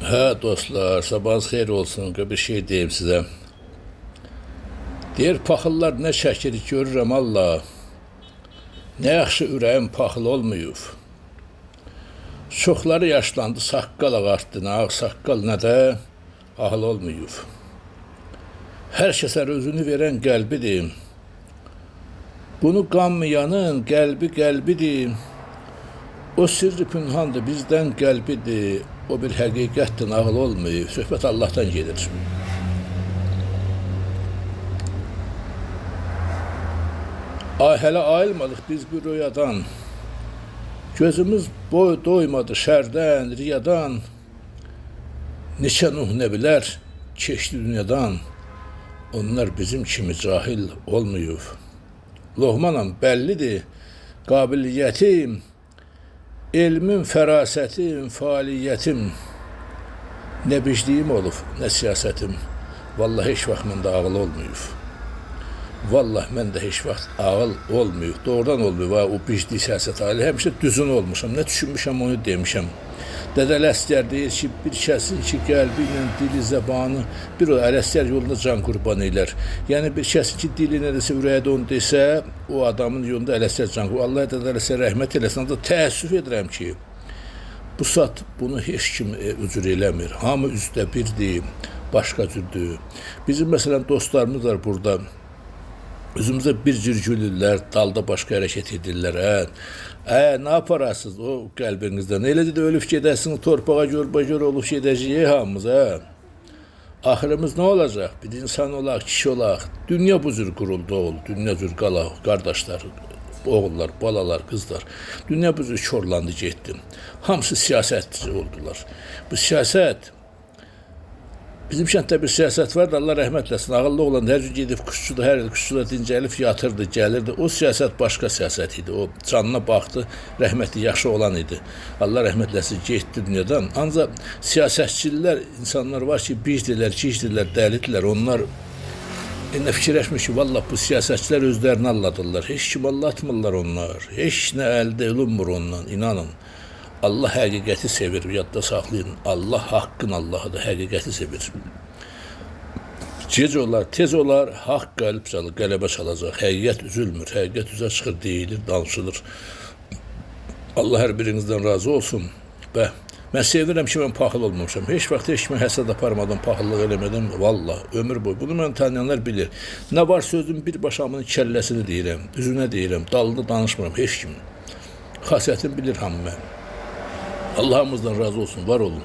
Ha dostlar, sabahınız xeyir olsun. Bir şey deyim sizə. Deyir, paxıllar nə şəkil görürəm Allah. Nə yaxşı ürəyim paxıl olmayıb. Çoxları yaşlandı, saqqal ağartdı, ağ saqqal nə də ahıl olmayıb. Hər kəsə özünü verən qəlbidir. Bunu qanmayanın qəlbidir. O sirri pünhandır, bizdən qəlbidir. O bir həqiqətdir, nağıl olmayıb. Söhbət Allah'tan gelir. Hələ ayılmadıq biz bir rüyadan. Gözümüz boy doymadı şərdən, riyadan. Neçə Nuh nəbilər keçdi dünyadan. Onlar bizim kimi cahil olmayıb. Lohmanam bəllidir, qabiliyyətim, elmin, fərasətim, fəaliyyətim, nə bicliyim olub, nə siyasətim. Vallahi heç vaxt məndə ağıl olmayıb. Vallahi məndə heç vaxt ağıl olmayıb. Doğrudan olmayıb. O bicli siyasət hali. Həmişə düzün olmuşam. Nə düşünmüşəm, onu demişəm. Dədə Ələsgər deyir ki, bir kəsin ki, qəlbi ilə dili, zəbanı, bir o Ələsgər yolunda can qurban eylər. Yəni, bir kəsin ki, dili nədirsə, ürəyi də onu desə, o adamın yolunda Ələsgər can qurban. Allah Dədə Ələsgər rəhmət eləsin. Da təəssüf edirəm ki, bu saat bunu heç kim üzr eləmir. Hamı üzdə birdir, başqa cürdür. Bizim, məsələn, dostlarımız var burada. Üzümüzə bir cür gülürlər, dalda başqa hərəkət edirlər. Nə yaparsınız o qəlbinizdən? Elədir də ölüb gedəsiniz, torpağa gör olub gedəcəyik hamımız. Axırımız nə olacaq? Bir insan olaq, kişi olaq. Dünya bu cür quruldu oldu. Dünya cür qalaq, qardaşlar, oğullar, balalar, qızlar. Dünya bu cür korlandı, getdi. Hamısı siyasətçi oldular. Bu siyasət, bizim kənddə bir siyasət var da, Allah rəhmət eləsin, ağıllı olan hər gün gedib quşçuda, hər il quşçuda dincəlib yatırdı, gəlirdi. O siyasət başqa siyasət idi. O canına baxdı, rəhmətli, yaxşı olan idi. Allah rəhmət eləsin, getdi dünyadan. Ancaq siyasətçilər, insanlar var ki, bicdirlər, kicdirlər, dəlidirlər. Onlar nə fikirləşmiş ki, vallah bu siyasətçilər özlərini alladırlar. Heç kim allatmırlar onlar. Heç nə əldə olunmur ondan, inanın. Allah həqiqəti sevir, yadda saxlayın. Allah haqqın Allahıdır, həqiqəti sevir. Gec olar, tez olar, haqq qələbə çalacaq. Həqiqət üzülmür, həqiqət üzə çıxır, deyilir, danışılır. Allah hər birinizdən razı olsun. Və mən sevirəm ki, mən paxıl olmamışam. Heç vaxt heç kimə həsəd aparmadım, paxıllıq eləmədim. Vallah, ömür boyu. Bunu mən tanıyanlar bilir. Nə var sözüm, bir başamın kəlləsini deyirəm, üzünə deyirəm, dalını danışmıram, heç kim. Xasiyyətimi bilir hamı mən. Allah'ımızdan razı olsun, var olun.